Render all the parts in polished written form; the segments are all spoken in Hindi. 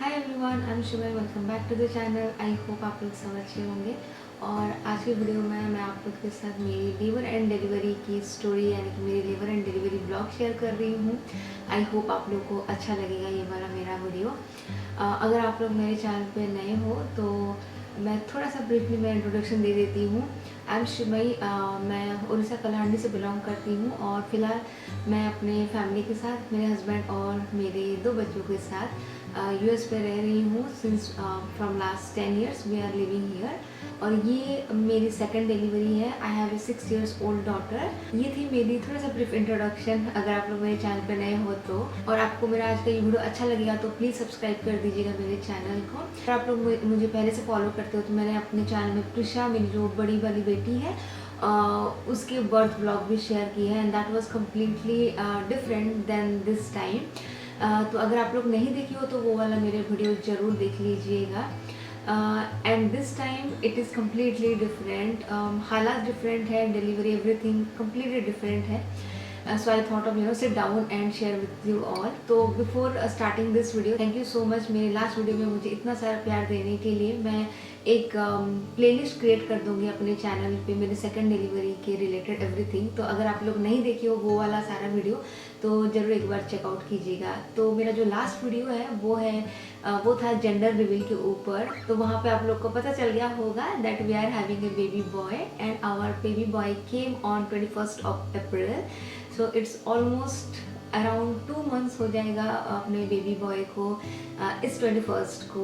Hi everyone, I am Shivay. Welcome back to the channel. I hope आप लोग सब अच्छे होंगे। और आज की वीडियो में मैं आप लोग के साथ मेरी लेबर एंड डिलीवरी की स्टोरी यानी कि मेरी labour and delivery blog share कर रही हूँ। आई होप आप लोग को अच्छा लगेगा ये वाला मेरा वीडियो। अगर आप लोग मेरे चैनल पे नए हो तो मैं थोड़ा सा ब्रीफली मैं इंट्रोडक्शन दे देती हूँ। I am Shimai. मैं उड़ीसा कलाहांडी से बिलोंग करती हूँ और फिलहाल मैं अपने फैमिली के साथ, मेरे हस्बैंड और मेरे 2 बच्चों के साथ यूएस पे रह रही हूँ since from last 10 years we are living here. और ये मेरी सेकंड डिलीवरी है। I have a 6 years old daughter. ये थी मेरी थोड़ा सा ब्रीफ इंट्रोडक्शन, अगर आप लोग मेरे चैनल पे नए हो तो। और आपको मेरा आज का ये वीडियो अच्छा लगेगा तो प्लीज़ सब्सक्राइब कर दीजिएगा मेरे चैनल को। अगर आप लोग मुझे पहले से फॉलो करते हो तो मैंने अपने चैनल में प्रिशा, मेरी जो बड़ी वाली बेटी है, उसके बर्थ ब्लॉग भी शेयर की है and that was completely different than this time. तो अगर आप लोग नहीं देखी हो तो वो वाला मेरे वीडियो ज़रूर देख लीजिएगा। And this time it is completely different. हालात डिफरेंट है, डिलीवरी एवरीथिंग कम्प्लीटली डिफरेंट है। So I thought of sit down and share with you all. तो before starting this video, thank you so much मेरे लास्ट वीडियो में मुझे इतना सारा प्यार देने के लिए। मैं एक प्लेलिस्ट क्रिएट कर दूंगी अपने चैनल पे मेरे सेकंड डिलीवरी के रिलेटेड एवरीथिंग। तो अगर आप लोग नहीं देखे हो वो वाला सारा वीडियो तो ज़रूर एक बार चेकआउट कीजिएगा। तो मेरा जो लास्ट वीडियो है वो था जेंडर रिवील के ऊपर। तो वहाँ पे आप लोग को पता चल गया होगा that we are having a baby boy and our baby boy came on 21st of April। So it's almost around 2 months हो जाएगा अपने बेबी बॉय को इस 21st को।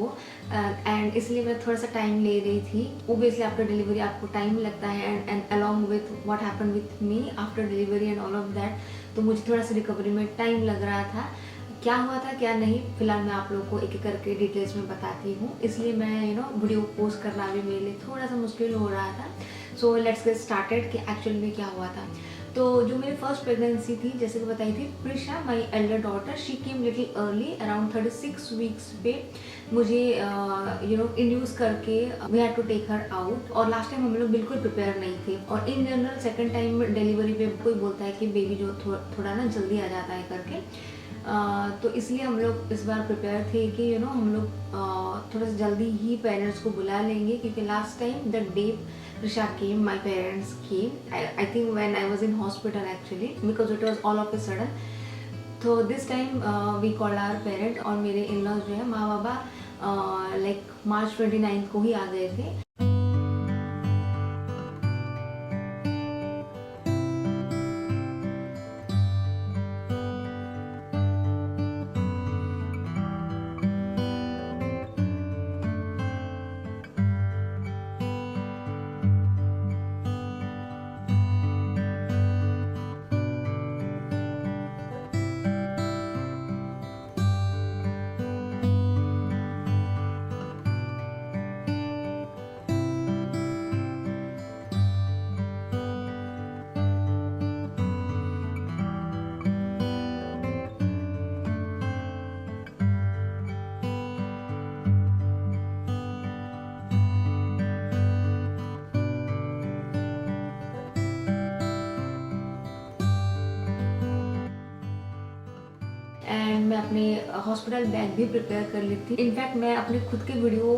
एंड इसलिए मैं थोड़ा सा टाइम ले रही थी। ओबियसली आफ्टर डिलीवरी आपको टाइम लगता है and along with what happen with me after delivery and all of that, तो मुझे थोड़ा सा रिकवरी में टाइम लग रहा था। क्या हुआ था क्या नहीं, फिलहाल मैं आप लोगों को एक एक करके डिटेल्स में बताती हूँ। इसलिए मैं वीडियो पोस्ट करना भी मेरे लिए थोड़ा सा मुश्किल हो रहा था। सो लेट्स गेट स्टार्टेड कि एक्चुअल में क्या हुआ था। तो जो मेरी फर्स्ट प्रेगनेंसी थी, जैसे कि बताई थी, Prisha my elder daughter, she came little early around 36 weeks पे मुझे इंड्यूस करके we had to take her out. और लास्ट टाइम हम लोग बिल्कुल प्रिपेयर नहीं थे। और in general second time delivery पे कोई बोलता है कि बेबी जो थोड़ा ना जल्दी आ जाता है करके। तो इसलिए हम लोग इस बार प्रिपेयर थे कि हम लोग थोड़ा सा जल्दी ही पेरेंट्स को बुला लेंगे, क्योंकि last time the day Risha came, my parents came. I think when I was in hospital actually, because it was all of a sudden. So this time we called our parents और मेरे in-laws जो है, माँ बाबा like March 29 को ही आ गए थे। एंड मैं अपने हॉस्पिटल बैग भी प्रिपेयर कर ली थी। इनफैक्ट मैं अपने खुद के वीडियो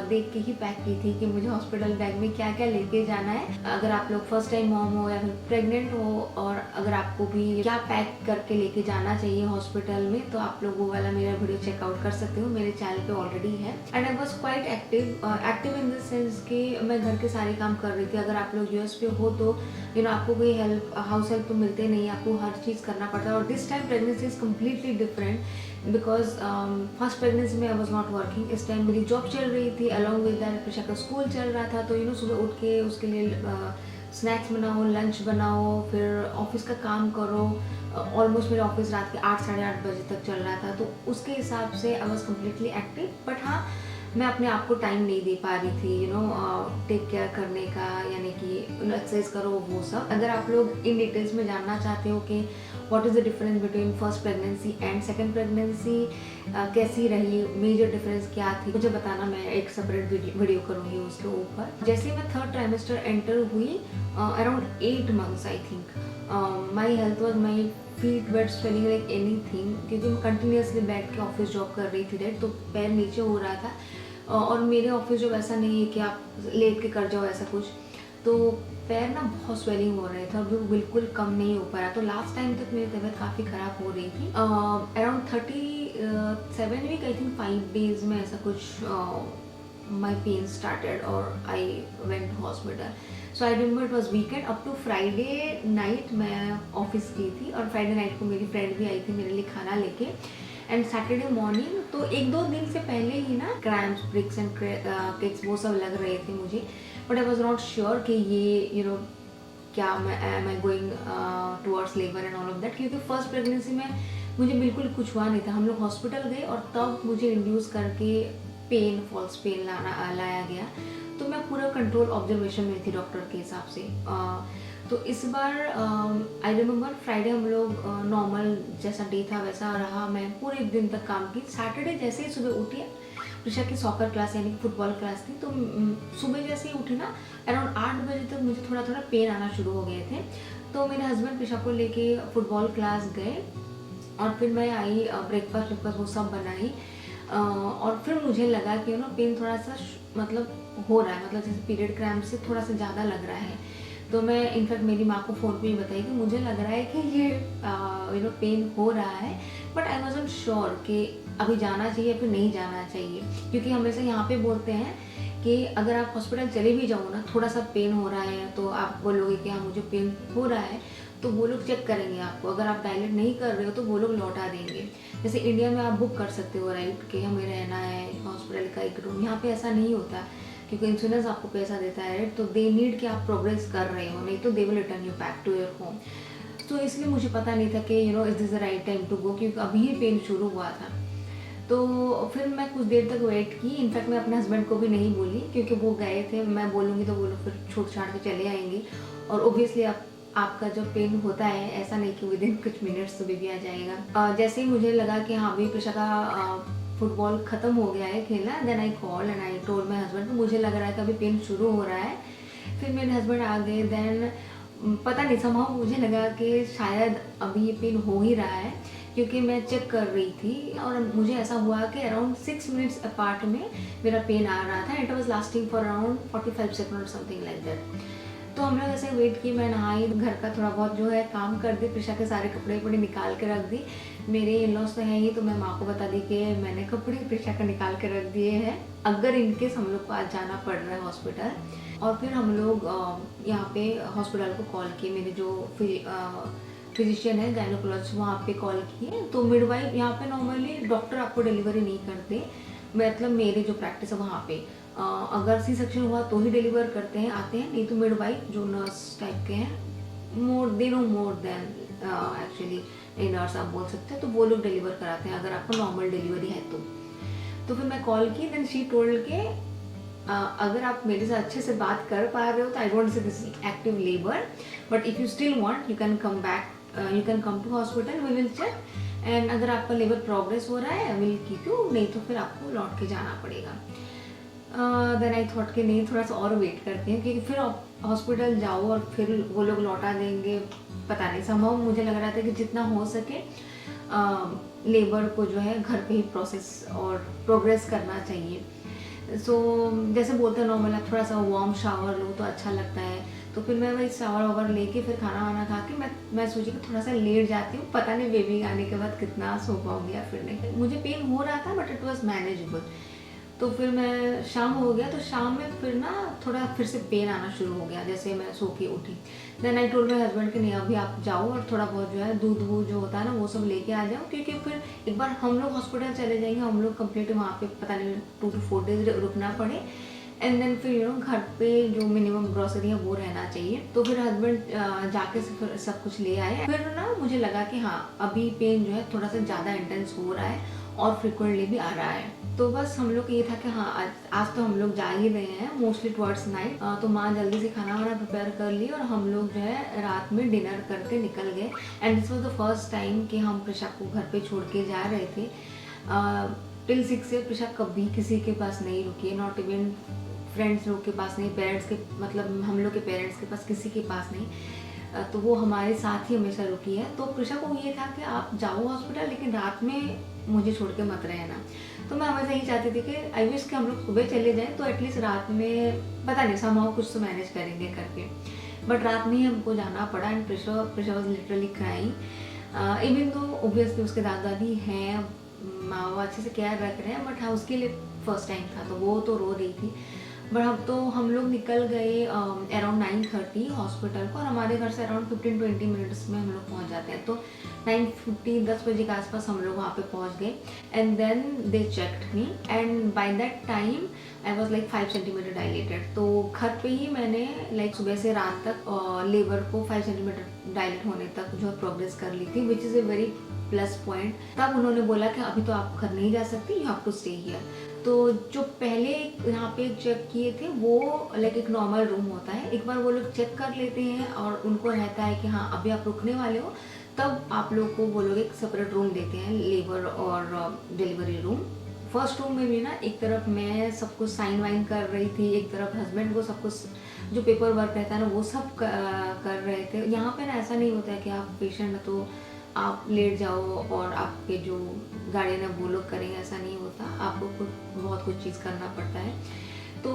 देख के ही पैक की थी कि मुझे हॉस्पिटल बैग में क्या क्या लेके जाना है। अगर आप लोग फर्स्ट टाइम मॉम हो या फिर प्रेग्नेंट हो और अगर आपको भी क्या पैक करके लेके जाना चाहिए हॉस्पिटल में, तो आप लोग वो वाला मेरा वीडियो चेकआउट कर सकते हो, मेरे चैनल पे ऑलरेडी है। And I was quite active in this sense कि मैं घर के सारे काम कर रही थी। अगर आप लोग यूएस पे हो तो आपको कोई हेल्प, हाउस हेल्प तो मिलते नहीं, आपको हर चीज़ करना पड़ता है। और this time pregnancy is completely different because first pregnancy में आई वॉज नॉट वर्किंग। इस टाइम मेरी जॉब चल रही थी, अलॉन्ग विद दैट प्रिशा का स्कूल चल रहा था। तो सुबह उठ के उसके लिए स्नैक्स बनाओ, लंच बनाओ, फिर ऑफिस का काम करो। ऑलमोस्ट मेरा ऑफिस रात के 8 साढ़े 8 बजे तक चल रहा था। तो उसके हिसाब से आई वॉज कम्प्लीटली एक्टिव। बट हाँ, मैं अपने आप को टाइम नहीं दे पा रही थी टेक केयर करने का, यानी कि एक्सरसाइज करो वो सब। अगर आप लोग इन डिटेल्स में जानना चाहते हो कि what is the difference between first pregnancy and second pregnancy, कैसी रही, मेजर डिफरेंस क्या थी, मुझे बताना। मैं एक सेपरेट वीडियो करूँगी उसके ऊपर। जैसे मैं थर्ड ट्राइमेस्टर एंटर हुई, around 8 months I think, my health was my feet weight swelling like anything, क्योंकि मैं कंटिन्यूसली बैठ के ऑफिस जॉब कर रही थी राइट, तो पैर नीचे हो रहा था। और मेरे ऑफिस जॉब ऐसा नहीं है कि आप लेट के कर जाओ ऐसा कुछ, तो पैर ना बहुत स्वेलिंग हो रहे थे और वो बिल्कुल कम नहीं हो पाया। तो लास्ट टाइम तक मेरी तबीयत काफ़ी ख़राब हो रही थी। Around 37 week I think 5 days में ऐसा कुछ माई पेन स्टार्टेड और I went hospital. So I remember it was weekend. Up to Friday night मैं ऑफिस की थी और फ्राइडे नाइट को मेरी फ्रेंड भी आई थी मेरे लिए खाना लेके। एंड सैटरडे मॉर्निंग तो 1-2 दिन से पहले ही ना क्रैम्प्स, ब्रिक्स एंड किक्स वो सब लग रहे थे मुझे, but I was not sure कि ये क्या मैं am I going towards labour and all of that, क्योंकि फर्स्ट प्रेगनेंसी में मुझे बिल्कुल कुछ हुआ नहीं था। हम लोग हॉस्पिटल गए और तब मुझे इंड्यूस करके फॉल्स पेन लाया गया, तो मैं पूरा कंट्रोल ऑब्जर्वेशन में थी डॉक्टर के हिसाब से। तो इस बार आई रिमेम्बर फ्राइडे हम लोग नॉर्मल जैसा डे था वैसा रहा, मैं पूरे दिन तक काम की। सैटरडे जैसे ही सुबह उठी, प्रिशा की सॉकर क्लास यानी फुटबॉल क्लास थी, तो सुबह जैसे ही उठी ना अराउंड 8 बजे तक मुझे थोड़ा थोड़ा पेन आना शुरू हो गए थे। तो मेरे हस्बैंड प्रिशा को लेके फुटबॉल क्लास गए और फिर मैं आई, ब्रेकफास्ट वो सब बनाई, और फिर मुझे लगा कि पेन थोड़ा सा मतलब हो रहा है, मतलब जैसे पीरियड क्रैम्प से थोड़ा सा ज़्यादा लग रहा है। तो मैं इनफैक्ट मेरी माँ को फ़ोन पे ही बताई कि मुझे लग रहा है कि ये पेन हो रहा है, बट आई वॉज़न्ट श्योर कि अभी जाना चाहिए या फिर नहीं जाना चाहिए, क्योंकि हमेशा यहाँ पे बोलते हैं कि अगर आप हॉस्पिटल चले भी जाओ ना, थोड़ा सा पेन हो रहा है तो आप बोलोगे कि हाँ मुझे पेन हो रहा है, तो वो लोग चेक करेंगे आपको। अगर आप डायलेट नहीं कर रहे हो तो वो लोग लौटा देंगे। जैसे इंडिया में आप बुक कर सकते हो राइट कि हमें रहना है हॉस्पिटल का एक रूम, यहाँ पे ऐसा नहीं होता, क्योंकि इंश्योरेंस आपको पैसा देता है राइट, तो दे नीड कि आप प्रोग्रेस कर रहे हो, नहीं तो they will return you back to your home. तो इसलिए मुझे पता नहीं था कि is this the right time to go, क्योंकि अभी ही पेन शुरू हुआ था। तो फिर मैं कुछ देर तक वेट की। इनफैक्ट मैं अपने हस्बैंड को भी नहीं बोली, क्योंकि वो गए थे, मैं बोलूँगी तो वो लोग फिर छूट छाट के चले आएंगे। और ओब्वियसली आपका जो पेन होता है ऐसा नहीं कि विदिन कुछ मिनट्स तो भी आ जाएगा। जैसे ही मुझे लगा कि हाँ अभी प्रिशा का फुटबॉल ख़त्म हो गया है खेलना, then I call and I told my husband, तो मुझे लग रहा है कि अभी पेन शुरू हो रहा है। फिर मेरे हस्बैंड आ गए, देन पता नहीं समहाउ मुझे लगा कि शायद अभी ये पेन हो ही रहा है, क्योंकि मैं चेक कर रही थी और मुझे ऐसा हुआ कि अराउंड 6 minutes अपार्ट में मेरा पेन आ रहा था। It was lasting for around 45 seconds और समथिंग लाइक दैट। तो हम लोग ऐसे वेट किए, मैं नहाई, घर का थोड़ा बहुत जो है काम कर दी, प्रिशा के सारे कपड़े वपड़े निकाल के रख दी। मेरे इन-लॉज तो हैं ही, तो मैं माँ को बता दी कि मैंने कपड़े प्रिशा का निकाल के रख दिए हैं, अगर इनकेस हम लोग को आज जाना पड़ रहा है हॉस्पिटल। और फिर हम लोग यहाँ पे हॉस्पिटल को कॉल किए, मेरे जो फिजिशियन है गायनोकोलॉजिस्ट वहाँ पे कॉल किए। तो मिडवाइफ यहाँ पे नॉर्मली डॉक्टर आपको डिलीवरी नहीं करते, मतलब मेरे जो प्रैक्टिस है वहाँ पे अगर सी सेक्शन हुआ तो ही डिलीवर करते हैं, आते हैं, नहीं तो मिडवाइफ जो नर्स टाइप के हैं, they know more than actually nurse आप बोल सकते हैं, तो वो लोग डिलीवर कराते हैं अगर आपको नॉर्मल डिलीवरी है तो फिर मैं कॉल की, देन शी टोल्ड के अगर आप मेरे से अच्छे से बात कर पा रहे हो तो I don't say this active labour, but if you still want you can come back, you can come to hospital, we will check, and अगर आपका लेबर प्रोग्रेस हो रहा है आई विल कीप यू, नहीं तो फिर आपको लौट के जाना पड़ेगा। देन आई थॉट कि नहीं थोड़ा सा और वेट करते हैं, क्योंकि फिर हॉस्पिटल जाओ और फिर वो लोग लौटा देंगे, पता नहीं। समहाउ मुझे लग रहा था कि जितना हो सके लेबर को जो है घर पे ही प्रोसेस और प्रोग्रेस करना चाहिए। सो जैसे बोलते हैं नॉर्मल आप थोड़ा सा वार्म शावर लो तो अच्छा लगता है, तो फिर मैं वही शावर वावर लेके फिर खाना वाना खा के मैं सोची कि थोड़ा सा लेट जाती हूँ, पता नहीं बेबी आने के बाद कितना सो पाऊँगी या फिर नहीं। मुझे पेन हो रहा था बट इट वॉज मैनेजेबल। तो फिर मैं शाम हो गया, तो शाम में फिर ना थोड़ा फिर से पेन आना शुरू हो गया जैसे मैं सो के उठी। Then I told my husband कि नहीं अभी आप जाओ और थोड़ा बहुत जो है दूध वूध जो होता है ना वो सब लेके आ जाओ, क्योंकि फिर एक बार हम लोग हॉस्पिटल चले जाएंगे, हम लोग कंप्लीट वहाँ पे पता नहीं 2 to 4 days रुकना पड़े, एंड देन फिर घर पे जो मिनिमम ग्रॉसरी है वो रहना चाहिए। तो फिर हस्बैंड जाके फिर सब कुछ ले आए। फिर ना मुझे लगा कि हाँ अभी पेन जो है थोड़ा सा ज़्यादा इंटेंस हो रहा है और फ्रिक्वेंटली भी आ रहा है। तो बस हम लोग ये था कि हाँ आज तो हम लोग जा ही रहे हैं मोस्टली टुवर्ड्स नाइट। तो माँ जल्दी से खाना वाना प्रिपेयर कर ली और हम लोग जो है रात में डिनर करके निकल गए। And this was the first time कि हम प्रिशा को घर पे छोड़ के जा रहे थे। टिल 6 से प्रिशा कभी किसी के पास नहीं रुकी है, नॉट इवन फ्रेंड्स लोग के पास नहीं, पेरेंट्स के मतलब हम लोग के पेरेंट्स के पास किसी के पास नहीं। तो वो हमारे साथ ही हमेशा रुकी है। तो प्रिशा को ये था कि आप जाओ हॉस्पिटल लेकिन रात में मुझे छोड़ के मत रहना। तो मैं हमेशा यही चाहती थी कि आई विश कि हम लोग सुबह चले जाएं तो एटलीस्ट रात में पता नहीं समहाउ कुछ तो मैनेज करेंगे करके। बट रात में ही हमको जाना पड़ा and Prisha was literally crying. Even तो ऑब्वियसली उसके दादा दादी हैं, माँ बाप अच्छे से केयर रख रहे हैं, बट हाँ उसके लिए फर्स्ट टाइम था तो वो तो रो रही थी। बट हम लोग निकल गए अराउंड 9:30 हॉस्पिटल को, और हमारे घर से अराउंड 15-20 मिनट्स में हम लोग पहुँच जाते हैं। तो 9:50 10 बजे के आसपास हम लोग वहाँ पे पहुँच गए and then they checked me and by that time I was like 5 centimetre dilated. तो घर पे ही मैंने लाइक सुबह से रात तक लेबर को 5 सेंटीमीटर डायलेट होने तक जो प्रोग्रेस कर ली थी, which is a very plus point. तब उन्होंने बोला कि अभी तो आप घर नहीं जा सकती, you have to stay here. तो जो पहले यहाँ पे चेक किए थे वो लाइक एक नॉर्मल रूम होता है, एक बार वो लोग चेक कर लेते हैं और उनको रहता है कि हाँ अभी आप रुकने वाले हो, तब आप लोग को वो लोग एक सेपरेट रूम देते हैं, लेबर और डिलीवरी रूम। फर्स्ट रूम में भी ना एक तरफ मैं सब कुछ साइन वाइन कर रही थी, एक तरफ हस्बैंड को सब कुछ जो पेपर वर्क रहता है ना वो सब कर रहे थे। यहाँ पे ना ऐसा नहीं होता है कि आप पेशेंट है तो आप लेट जाओ और आपके जो गाड़ी ना वो लोग करेंगे, ऐसा नहीं होता। आपको बहुत कुछ चीज़ करना पड़ता है। तो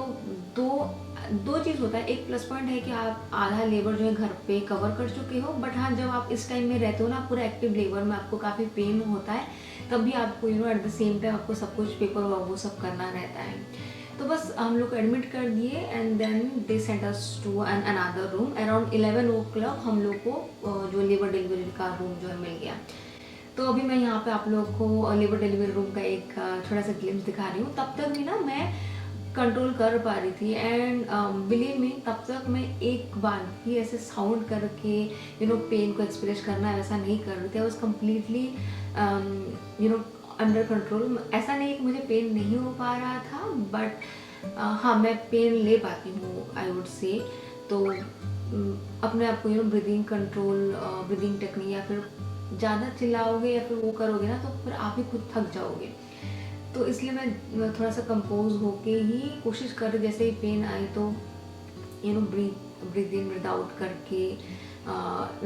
दो चीज़ होता है, एक प्लस पॉइंट है कि आप आधा लेबर जो है घर पे कवर कर चुके हो, बट हाँ जब आप इस टाइम में रहते हो ना पूरा एक्टिव लेबर में आपको काफ़ी पेन होता है, तब भी आपको एट द सेम टाइम आपको सब कुछ पेपर वो सब करना रहता है। तो बस हम लोग को एडमिट कर दिए and then they sent us to an another room. Around 11 o'clock हम लोग को जो लेबर डिलीवरी का रूम जो है मिल गया। तो अभी मैं यहाँ पे आप लोग को लेबर डिलीवरी रूम का एक थोड़ा सा ग्लिम्स दिखा रही हूँ। तब तक भी ना मैं कंट्रोल कर पा रही थी एंड बिलीव मी तब तक मैं एक बार भी ऐसे साउंड करके पेन को एक्सप्रेस करना वैसा नहीं कर रही थी। आई वॉज कम्प्लीटली अंडर कंट्रोल। ऐसा नहीं कि मुझे पेन नहीं हो पा रहा था, बट हाँ मैं पेन ले पाती हूँ आई वुड से। तो अपने आप को ब्रीदिंग कंट्रोल, ब्रीदिंग टेक्निक, या फिर ज़्यादा चिल्लाओगे या फिर वो करोगे ना तो फिर आप ही खुद थक जाओगे। तो इसलिए मैं थोड़ा सा कंपोज होके ही कोशिश कर रही, जैसे ही पेन आई तो ब्रीद इन ब्रीद आउट करके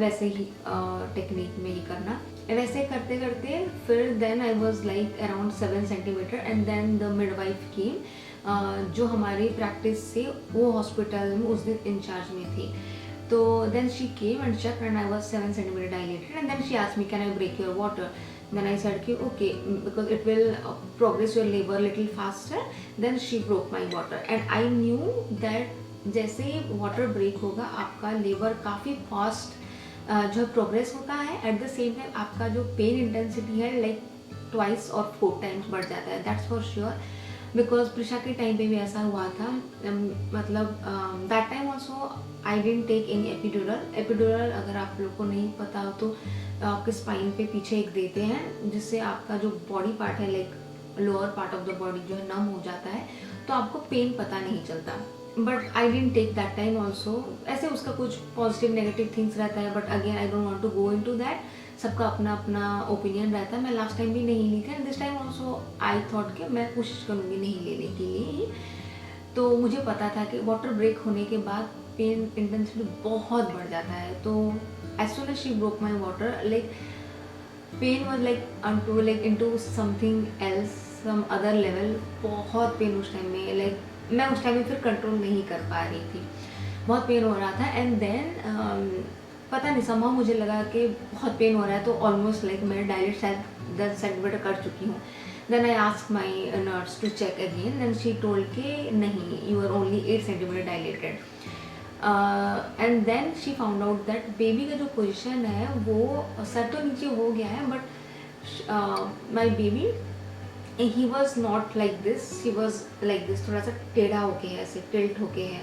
वैसे ही टेक्निक में ही करना। वैसे करते करते फिर then I was like around 7 centimetre and then the midwife came, जो हमारी प्रैक्टिस से वो हॉस्पिटल में उस दिन इंचार्ज में थी। तो then she came and check and I was 7 centimetre dilated and then she asked me can I break your water. Then I said कि okay because it will progress your labor little faster. Then she broke my water and I knew that जैसे ही वाटर ब्रेक होगा आपका लेबर काफ़ी फास्ट जो प्रोग्रेस होता है, एट द सेम टाइम आपका जो पेन इंटेंसिटी है लाइक ट्वाइस और 4 times बढ़ जाता है। That's for sure because Prisha के टाइम पे भी ऐसा हुआ था। मतलब that time also I didn't take any epidural. Epidural अगर आप लोग को नहीं पता हो तो आपके स्पाइन पे पीछे एक देते हैं जिससे आपका जो बॉडी पार्ट है like lower part of the body जो है नम हो जाता है, तो आपको पेन पता नहीं चलता। But I didn't take that time also. ऐसे उसका कुछ पॉजिटिव नेगेटिव थिंग्स रहता है, but again I don't want to go into that. सबका अपना अपना ओपिनियन रहता है। मैं लास्ट टाइम भी नहीं ली थी and this time also I thought कि मैं कोशिश करूँगी नहीं लेने के लिए। तो मुझे पता था कि वाटर ब्रेक होने के बाद पेन इंटेंसिटी बहुत बढ़ जाता है। तो as soon as she broke my water, like pain was like into something else, some other level। बहुत पेन उस टाइम में, like मैं उस टाइम में फिर कंट्रोल नहीं कर पा रही थी, बहुत पेन हो रहा था। एंड देन पता नहीं somehow मुझे लगा कि बहुत पेन हो रहा है तो ऑलमोस्ट लाइक मैं डायलेट शायद 10 सेंटीमीटर कर चुकी हूँ। Then I ask my nurse to check again and she told के नहीं, you are only 8 centimetre dilated. And then she found out that baby का जो पोजीशन है वो सर तो नीचे हो गया है, but my baby he was not like this, he was like this, थोड़ा सा टेढ़ा होके है, ऐसे टिल्ट होके है।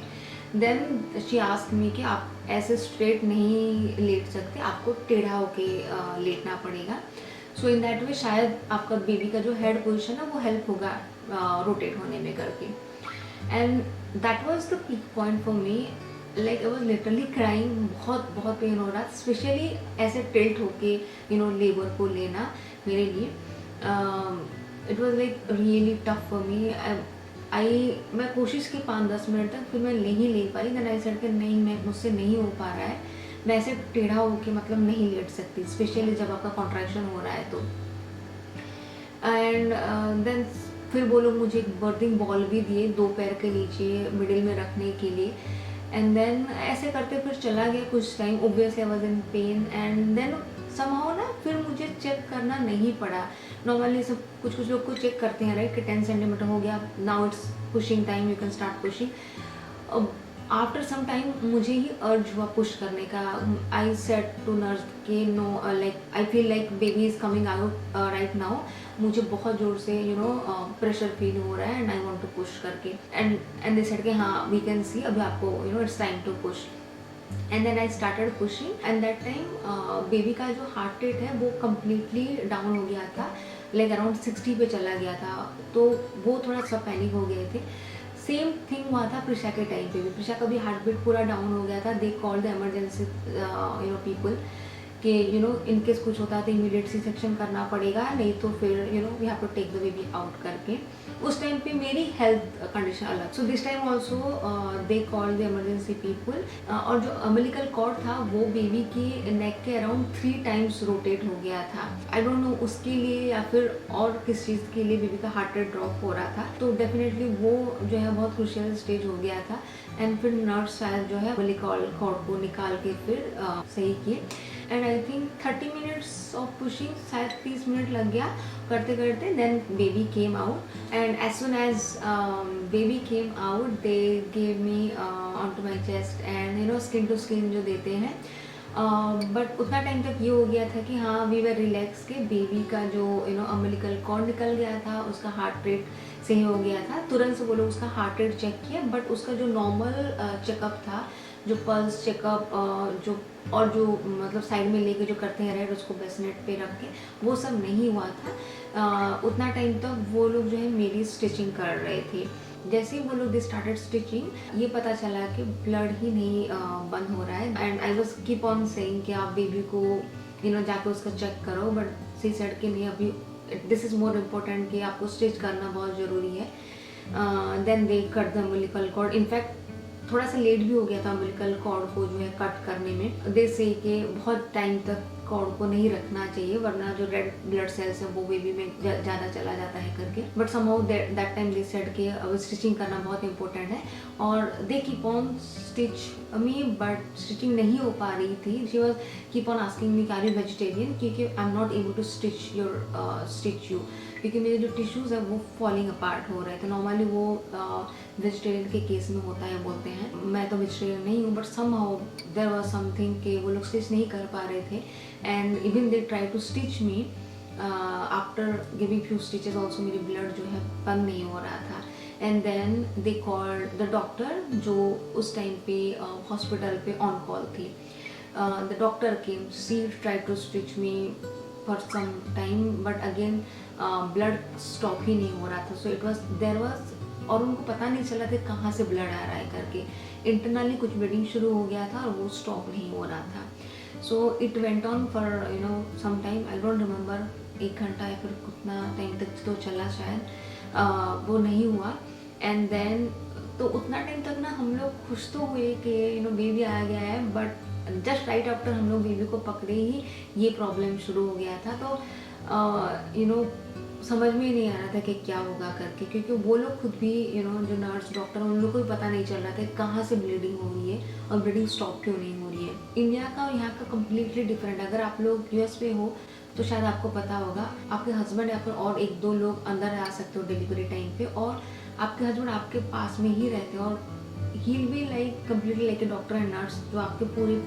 देन शी आस्क्ड मी कि आप ऐसे स्ट्रेट नहीं लेट सकते, आपको टेढ़ा होके लेटना पड़ेगा। सो इन दैट वे शायद आपका बेबी का जो हेड पोजिशन है वो हेल्प होगा रोटेट होने में करके। And that was the peak point for me, like I was literally crying, बहुत बहुत पेन हो रहा था, स्पेशली ऐसे टिल्ट होके लेबर को लेना मेरे लिए। It was like really tough for me. मैं कोशिश की 5-10 मिनट तक, फिर मैं नहीं ले पाई। देन आई सेड कि नहीं, मैं मुझसे नहीं हो पा रहा है, मैं ऐसे टेढ़ा होके मतलब नहीं लेट सकती, स्पेशली जब आपका कॉन्ट्रैक्शन हो रहा है तो। एंड देन फिर वो लोग मुझे एक बर्थिंग बॉल भी दिए 2 पैर के नीचे मिडिल में रखने के लिए। एंड देन ऐसे करते फिर चला गया कुछ time. Obviously I was in pain and then somehow ना फिर मुझे चेक करना नहीं पड़ा। नॉर्मली सब कुछ लोग को चेक करते हैं राइट कि 10 सेंटीमीटर हो गया, now it's pushing time, you can start pushing. After some time मुझे ही अर्ज हुआ पुश करने का। आई सेड टू नर्स के no, like I feel like baby is coming out right now, मुझे बहुत ज़ोर से प्रेशर फील हो रहा है and I want to push करके। एंड दे सेड कि हाँ वी कैन सी, अभी आपको it's time to push. And then I started pushing and that time baby का जो हार्ट रेट है वो कम्प्लीटली डाउन हो गया था, लाइक अराउंड 60 पे चला गया था। तो वो थोड़ा सा पैनिक हो गए थे। सेम थिंग हुआ था प्रिशा के टाइम पे भी। प्रिशा का भी हार्ट बीट पूरा डाउन हो गया था। दे कॉल्ड द इमरजेंसी पीपल कि इनकेस कुछ होता है तो इमीडिएट सी सेक्शन करना पड़ेगा, नहीं तो फिर we have to take the baby out करके। उस टाइम पे मेरी हेल्थ कंडीशन अलग, so this time also they called the emergency people. और जो अम्बिलिकल कॉर्ड था वो बेबी की नेक के अराउंड 3 टाइम्स रोटेट हो गया था। आई डोंट नो उसके लिए या फिर और किस चीज़ के लिए बेबी का हार्ट रेट ड्रॉप हो रहा था। तो डेफिनेटली वो जो है बहुत क्रूशियल स्टेज हो गया था। एंड फिर नर्स शायद जो है अम्बिलिकल कॉर्ड को निकाल के फिर सही किए। And I think 30 minutes of pushing, शायद 30 मिनट लग गया करते करते। Then baby came out and as soon as baby came out they gave me on to my chest and skin to skin जो देते हैं। बट उतना टाइम तक ये हो गया था कि हाँ वी वर रिलैक्स के बेबी का जो अम्बिलिकल कॉर्ड निकल गया था, उसका हार्ट रेट सही हो गया था। तुरंत से वो लोग उसका हार्ट रेट चेक किया, बट उसका जो नॉर्मल चेकअप था, जो पल्स चेकअप जो मतलब साइड में लेके जो करते हैं राइट, उसको बेसनेट पे रख के, वो सब नहीं हुआ था। उतना टाइम तक वो लोग जो है मेरी स्टिचिंग कर रहे थे। जैसे ही वो लोग दे स्टार्टेड स्टिचिंग, ये पता चला कि ब्लड ही नहीं बंद हो रहा है। And I was keep on saying कि आप बेबी को जाके उसका चेक करो, बट सी सेड कि नहीं, अभी दिस इज़ मोर इम्पोर्टेंट कि आपको स्टिच करना बहुत ज़रूरी है। Then they cut the umbilical cord. In fact थोड़ा सा लेट भी हो गया था अम्बिलिकल कॉर्ड को जो है कट करने में। दे से कि बहुत टाइम तक कॉर्ड को नहीं रखना चाहिए, वरना जो रेड ब्लड सेल्स है वो बेबी में ज़्यादा चला जाता है करके। But somehow that time they said कि अब स्टिचिंग करना बहुत इंपॉर्टेंट है। और they keep on stitch me, but stitching नहीं हो पा रही थी। She was keep on asking me are you vegetarian, क्योंकि I am not able to stitch you, क्योंकि मेरे जो टिश्यूज़ है वो फॉलिंग अपार्ट हो रहे थे। नॉर्मली वो वेजिटेरियन के केस में होता है बोलते हैं। मैं तो वेजिटेरियन नहीं हूँ, but somehow there was something कि वो लोग स्टिच नहीं कर पा रहे थे। And even they try to stitch me, after giving few stitches also मेरी ब्लड जो है बंद नहीं हो रहा था। And then they called the doctor, जो उस टाइम पे हॉस्पिटल पे ऑन कॉल थी। The doctor came, she try to stitch me for some time, but again blood stop ही नहीं हो रहा था। So it was there was, और उनको पता नहीं चला कि कहाँ से ब्लड आ रहा है करके। इंटरनली कुछ ब्लीडिंग शुरू हो गया था और वो स्टॉप नहीं हो रहा था। So it went on for some time, I don't remember, 1 घंटा या फिर कितना टाइम तक तो चला शायद। वो नहीं हुआ। एंड देन तो उतना टाइम तक ना हम लोग खुश तो हुए कि बेबी आ गया है, बट जस्ट राइट आफ्टर हम लोग बेबी को पकड़े ही ये प्रॉब्लम शुरू हो गया था। तो समझ में ही नहीं आ रहा था कि क्या होगा करके, क्योंकि वो लोग खुद भी जो नर्स डॉक्टर, उन लोग को भी पता नहीं चल रहा था कहाँ से ब्लीडिंग हो रही है और ब्लीडिंग स्टॉप क्यों नहीं हो रही है। इंडिया का और यहाँ का कम्प्लीटली डिफरेंट। अगर आप लोग यूएस पे हो तो शायद आपको पता होगा, आपके हस्बैंड या फिर और 1-2 लोग अंदर आ सकते हो डिलीवरी टाइम पे, और आपके हस्बैंड आपके पास में ही रहते हैं, और he will be like completely like a doctor and nurse जो आपके पूरे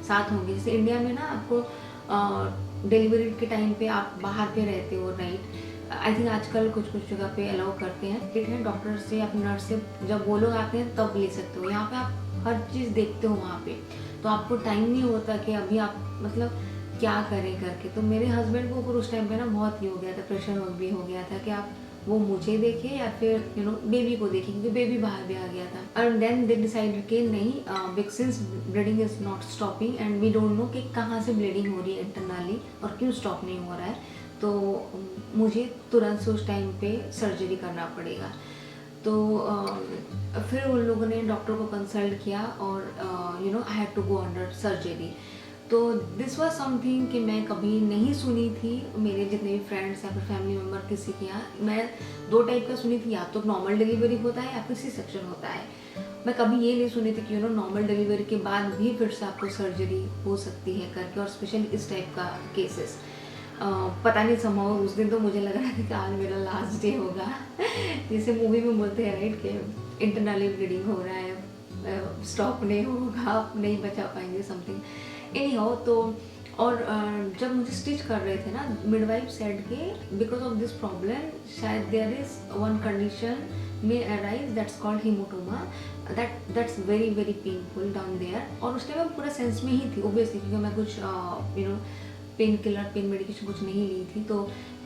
साथ होंगे। जैसे इंडिया में ना आपको डिलीवरी के टाइम पे आप बाहर पे रहते हो राइट। आई थिंक आजकल कुछ जगह पे अलाउ करते हैं, ठीक है, डॉक्टर से या फिर नर्स से जब वो लोग आते हैं तब ले सकते हो। यहाँ पे आप हर चीज़ देखते हो वहाँ पे, तो आपको टाइम नहीं होता कि अभी आप मतलब क्या करें करके। तो मेरे हस्बैंड को उस टाइम पे ना बहुत ये हो गया था, प्रेशर वर्क भी हो गया था कि आप वो मुझे देखे या फिर बेबी को देखे, क्योंकि बेबी बाहर भी आ गया था। एंड देन दे डिसाइडेड कि नहीं, since bleeding is not stopping and we don't know कि कहाँ से ब्लीडिंग हो रही है इंटरनली और क्यों स्टॉप नहीं हो रहा है, तो मुझे तुरंत से उस टाइम पे सर्जरी करना पड़ेगा। तो फिर उन लोगों ने डॉक्टर को कंसल्ट किया और I had to go under surgery. तो दिस वाज समथिंग कि मैं कभी नहीं सुनी थी, मेरे जितने भी फ्रेंड्स या फिर फैमिली मेम्बर किसी के यहाँ मैं 2 टाइप का सुनी थी, या तो नॉर्मल डिलीवरी होता है या फिर सी सेक्शन होता है। मैं कभी ये नहीं सुनी थी कि नॉर्मल डिलीवरी के बाद भी फिर से आपको सर्जरी हो सकती है करके, और स्पेशली इस टाइप का केसेस। पता नहीं समझो उस दिन तो मुझे लग रहा था कि आज मेरा लास्ट डे होगा जैसे मूवी में बोलते हैं राइट कि इंटरनली ब्लीडिंग हो रहा है, स्टॉप नहीं होगा, आप नहीं बचा पाएंगे समथिंग एनी हाउ। तो और जब मुझे स्टिच कर रहे थे ना, मिडवाइफ सेड के बिकॉज ऑफ दिस प्रॉब्लम शायद there is one condition may arise that's called hematoma, that's very very painful down there। और उस टाइम मैं पूरा सेंस में ही थी ऑब्वियसली, क्योंकि मैं कुछ पेन किलर पेन मेडिकेशन कुछ नहीं ली थी। तो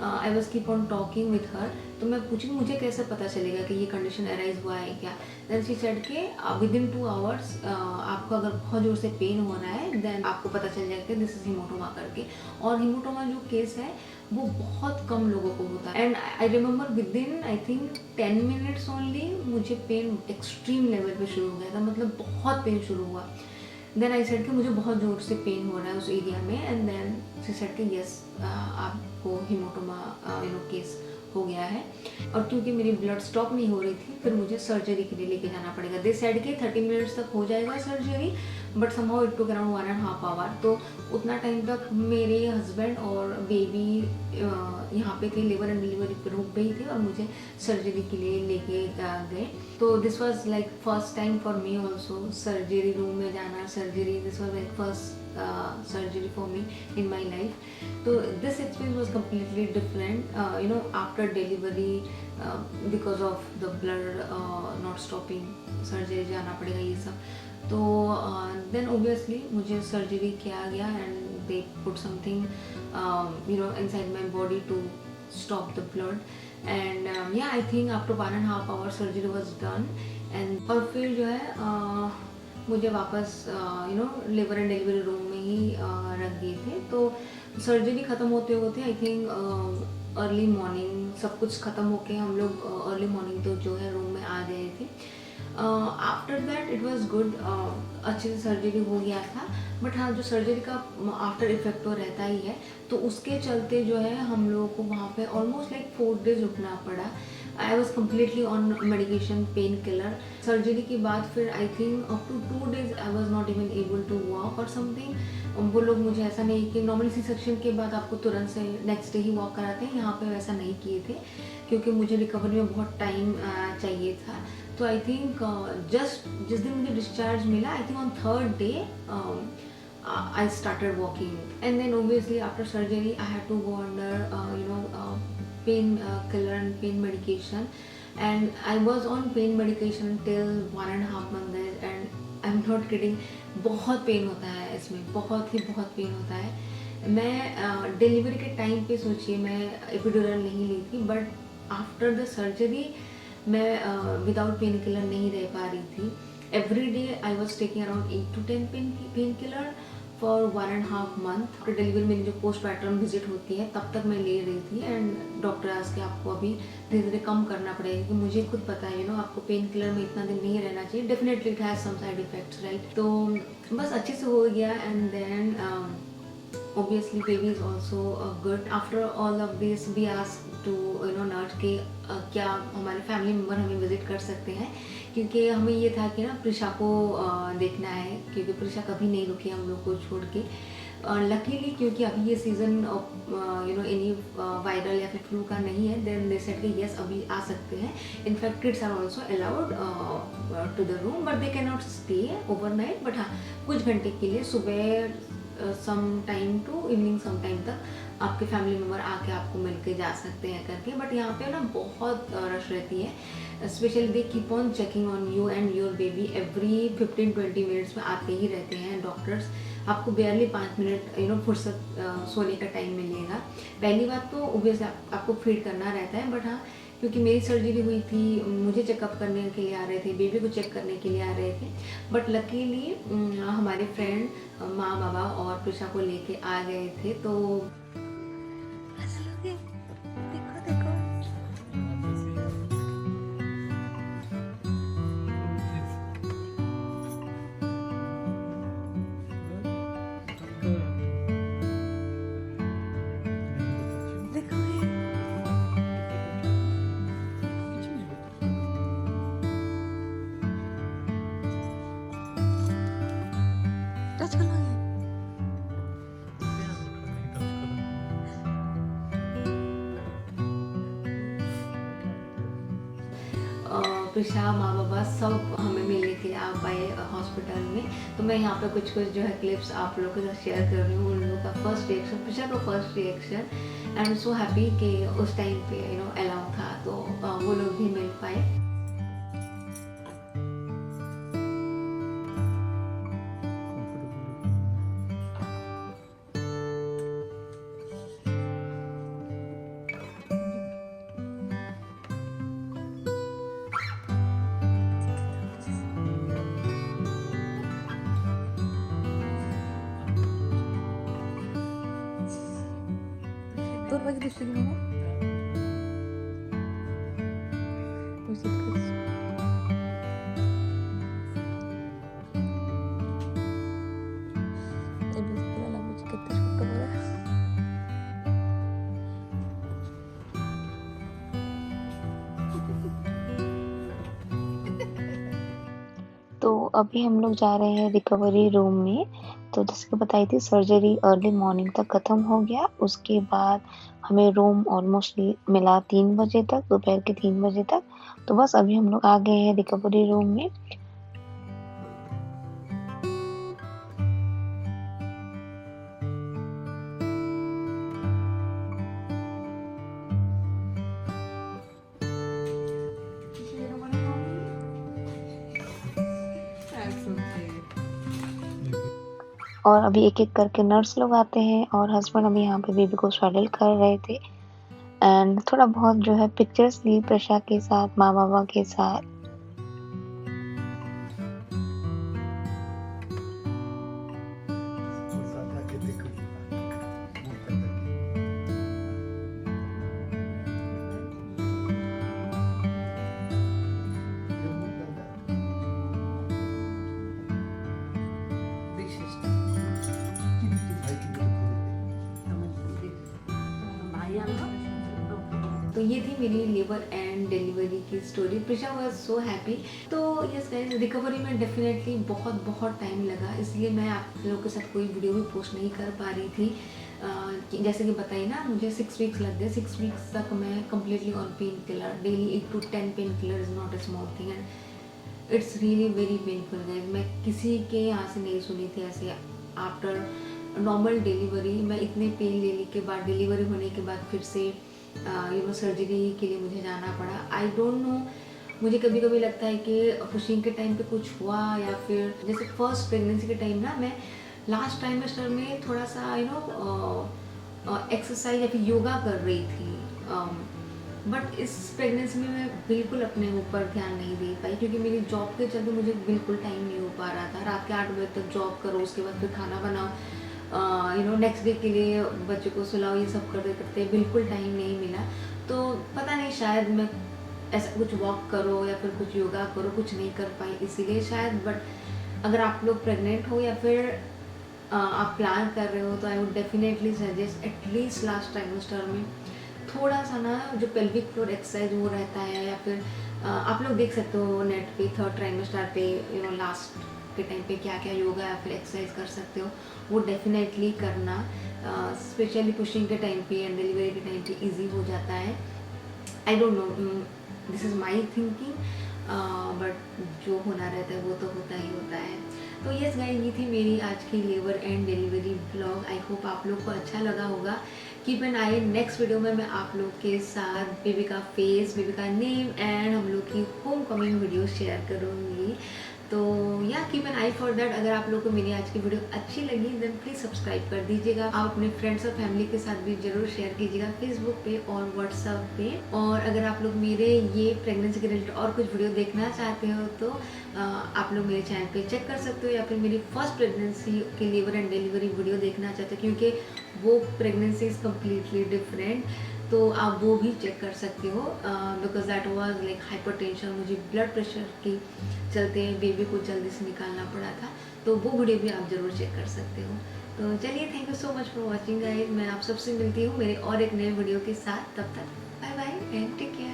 I was keep on talking with her. तो मैं पूछी मुझे कैसे पता चलेगा कि ये कंडीशन अराइज हुआ है क्या। देन शी सेड के विदिन 2 आवर्स आपको अगर बहुत ज़ोर से पेन हो रहा है देन आपको पता चल जाएगा कि दिस इज हीमोटोमा करके। और हीमोटोमा जो केस है वो बहुत कम लोगों को होता है। And I remember within I think 10 minutes only मुझे पेन एक्सट्रीम लेवल पे शुरू हो गया था, मतलब बहुत पेन शुरू हुआ। देन आई सेड कि मुझे बहुत ज़ोर से पेन हो रहा है उस एरिया में। एंड देन शी सेड कि यस आपको हीमोटोमा केस हो गया है। और क्योंकि मेरी ब्लड स्टॉप नहीं हो रही थी, फिर मुझे सर्जरी के लिए लेके जाना पड़ेगा। दे सेड कि 30 मिनट्स तक हो जाएगा surgery, but somehow it took around 1.5 hour. तो उतना टाइम तक मेरे हस्बैंड और बेबी यहाँ पे थे, लेबर एंड डिलीवरी पे रुक गई थी और मुझे सर्जरी के लिए लेके गए। तो this was like first time for me also, surgery room में जाना, surgery, this was like first surgery for me in my life। So this experience was completely different, after delivery, because of the blood not stopping, surgery जाना पड़ेगा ये सब। तो then obviously मुझे सर्जरी किया गया and they put something inside my body to stop the blood। and yeah, I think after 1.5 hours surgery was done। and और फिर जो है मुझे वापस लेबर एंड डिलीवरी रूम में ही रख दिए थे। तो सर्जरी ख़त्म होते होते आई थिंक अर्ली मॉर्निंग सब कुछ ख़त्म होके हम लोग अर्ली मॉर्निंग तो जो है रूम में आ गए थे। After that it was good, अच्छे से सर्जरी हो गया था। बट हाँ, जो सर्जरी का आफ्टर इफेक्ट तो रहता ही है, तो उसके चलते जो है हम लोगों को वहाँ पे ऑलमोस्ट लाइक 4 days रुकना पड़ा। I was completely on medication, painkiller. Surgery के बाद फिर I think up to 2 days I was not even able to walk और समथिंग। वो लोग मुझे ऐसा नहीं कि नॉर्मली सी सेक्शन के बाद आपको तुरंत से नेक्स्ट डे ही वॉक कराते हैं, यहाँ पे वैसा नहीं किए थे क्योंकि मुझे रिकवरी में बहुत टाइम चाहिए था। तो आई थिंक जस्ट जिस दिन मुझे डिस्चार्ज मिला, I think on 3rd day I started walking। and then obviously after surgery I had to go under pain killer and pain medication, and I was on pain medication till 1.5 months and I'm not kidding, बहुत पेन होता है इसमें, बहुत पेन होता है। मैं डिलीवरी के टाइम पे सोचिए मैं एपिड्यूरल नहीं ली थी, बट आफ्टर द सर्जरी मैं विदाउट पेन किलर नहीं रह पा रही थी। Every day I was taking around 8 to 10 pain killer for 1.5 month। After delivery मेरी जो पोस्ट पैटर्न विजिट होती है तब तक मैं ले रही थी। एंड डॉक्टर आज के आपको अभी धीरे धीरे कम करना पड़ेगा, क्योंकि मुझे खुद पता है आपको पेन किलर में इतना दिन नहीं रहना चाहिए, definitely it has some side effects right. तो बस अच्छे से हो गया। And then obviously baby is also good। after all of this we asked to nurse कि क्या हमारे फैमिली मेम्बर हमें विजिट कर सकते हैं, क्योंकि हमें ये था कि ना प्रिशा को देखना है, क्योंकि प्रिशा कभी नहीं रुकी हम लोग को छोड़ के। लकीली क्योंकि अभी ये सीज़न एनी वायरल या फिर फ्लू का नहीं है, देन दे सेड कि यस अभी आ सकते हैं। In fact kids are also allowed to the room, but they can not stay overnight. But हाँ, कुछ घंटे के लिए सुबह some time to evening some time तक आपके फैमिली मेम्बर आके आपको मिल के जा सकते हैं करके। बट यहाँ पे ना बहुत रश रहती है, specially they keep on checking on you and your baby. Every 15-20 minutes में आते ही रहते हैं डॉक्टर्स। आपको बेयरली 5 मिनट फुर्सत सोने का टाइम मिलेगा। पहली बात तो ऑब्वियसली आपको फीड करना रहता है, बट हाँ क्योंकि मेरी सर्जरी हुई थी, मुझे चेकअप करने के लिए आ रहे थे, बेबी को चेक करने के लिए आ रहे थे, बट लकीली हमारे फ्रेंड माँ बाबा और प्रिशा को लेके आ गए थे। तो देखो देखो टच कर लो ये। प्रिशा माँ बाबा सब हमें मिलने के लिए आ पाए हॉस्पिटल में। तो मैं यहाँ पे कुछ कुछ जो है क्लिप्स आप लोगों के साथ शेयर कर रही हूँ। उन लोगों का फर्स्ट रिएक्शन, प्रिशा का first reaction, I am so happy कि उस टाइम पे अलाउ था, तो वो लोग भी मिल पाए। तुला बघ दिसते की मला तो अभी हम लोग जा रहे हैं रिकवरी रूम में। तो जैसे कि बताई थी, सर्जरी अर्ली मॉर्निंग तक ख़त्म हो गया। उसके बाद हमें रूम ऑलमोस्ट मिला 3 बजे तक, दोपहर के 3 बजे तक। तो बस अभी हम लोग आ गए हैं रिकवरी रूम में। और अभी एक एक करके नर्स लोग आते हैं, और हस्बैंड अभी यहाँ पे बेबी को स्वेडल कर रहे थे। एंड थोड़ा बहुत जो है पिक्चर्स ली प्रशा के साथ, माँ बाबा के साथ। तो ये थी मेरी लेबर एंड डिलीवरी की story. Prisha was so happy. तो यस गाइस, रिकवरी में डेफिनेटली बहुत बहुत टाइम लगा, इसलिए मैं आप लोगों के साथ कोई वीडियो भी पोस्ट नहीं कर पा रही थी। जैसे कि बताइए ना, मुझे 6 वीक्स लग गए। 6 वीक्स तक मैं completely on pain killer, daily 8 to 10 pain killer is not a small thing, and it's really very painful guys. मैं किसी के यहाँ से नहीं सुनी थी ऐसे आफ्टर नॉर्मल डिलीवरी। मैं इतने पेन लेने के बाद, डिलीवरी होने के बाद फिर से सर्जरी के लिए मुझे जाना पड़ा। आई डोंट नो, मुझे कभी कभी लगता है कि पुशिंग के टाइम पे कुछ हुआ, या फिर जैसे फर्स्ट प्रेगनेंसी के टाइम ना, मैं लास्ट ट्राइमेस्टर में थोड़ा सा एक्सरसाइज या फिर योगा कर रही थी। बट इस प्रेगनेंसी में मैं बिल्कुल अपने ऊपर ध्यान नहीं दे पाई, क्योंकि मेरी जॉब के चलते मुझे बिल्कुल टाइम नहीं हो पा रहा था। रात के 8 बजे तक जॉब करो, उसके बाद फिर खाना बनाओ, नेक्स्ट डे के लिए बच्चे को सुलाओ, ये सब करते करते बिल्कुल टाइम नहीं मिला। तो पता नहीं, शायद मैं ऐसा कुछ वॉक करो या फिर कुछ योगा करो, कुछ नहीं कर पाई इसीलिए शायद। बट अगर आप लोग प्रेग्नेंट हो या फिर आप प्लान कर रहे हो, तो I would definitely suggest at least last trimester में थोड़ा सा ना, जो पेल्विक फ्लोर एक्सरसाइज वो रहता है, या फिर आप लोग देख सकते हो नेट पे 3rd ट्राइमेस्टर पे लास्ट के टाइम पे क्या क्या योगा या फिर एक्सरसाइज कर सकते हो, वो डेफिनेटली करना। स्पेशली पुशिंग के टाइम पे एंड डिलीवरी के टाइम पे इजी हो जाता है। I don't know, this is my thinking, but जो होना रहता है वो तो होता ही होता है। तो यस गाइस, ये थी मेरी आज की labour and delivery blog. I hope आप लोग को अच्छा लगा होगा। Keep an I, next video में मैं आप लोग के साथ बेबी का फेस, बेबी का नेम एंड हम लोग की होम कमिंग वीडियो शेयर करूँगी। तो या keep an I for that. अगर आप लोगों को मेरी आज की वीडियो अच्छी लगी देन प्लीज़ सब्सक्राइब कर दीजिएगा। आप अपने फ्रेंड्स और फैमिली के साथ भी जरूर शेयर कीजिएगा फेसबुक पे और व्हाट्सएप पे। और अगर आप लोग मेरे ये प्रेगनेंसी के रिलेटेड और कुछ वीडियो देखना चाहते हो तो आप लोग मेरे चैनल पे चेक कर सकते हो, या फिर मेरी फर्स्ट प्रेगनेंसी के लेबर एंड डिलीवरी वीडियो देखना चाहते हो क्योंकि वो प्रेगनेंसी इज़ कम्प्लीटली डिफरेंट, तो आप वो भी चेक कर सकते हो। Because that was like hypertension, मुझे ब्लड प्रेशर के चलते बेबी को जल्दी से निकालना पड़ा था, तो वो वीडियो भी आप ज़रूर चेक कर सकते हो। तो चलिए, thank you so much for watching guys. मैं आप सबसे मिलती हूँ मेरे और एक नए वीडियो के साथ। तब तक bye bye and take care.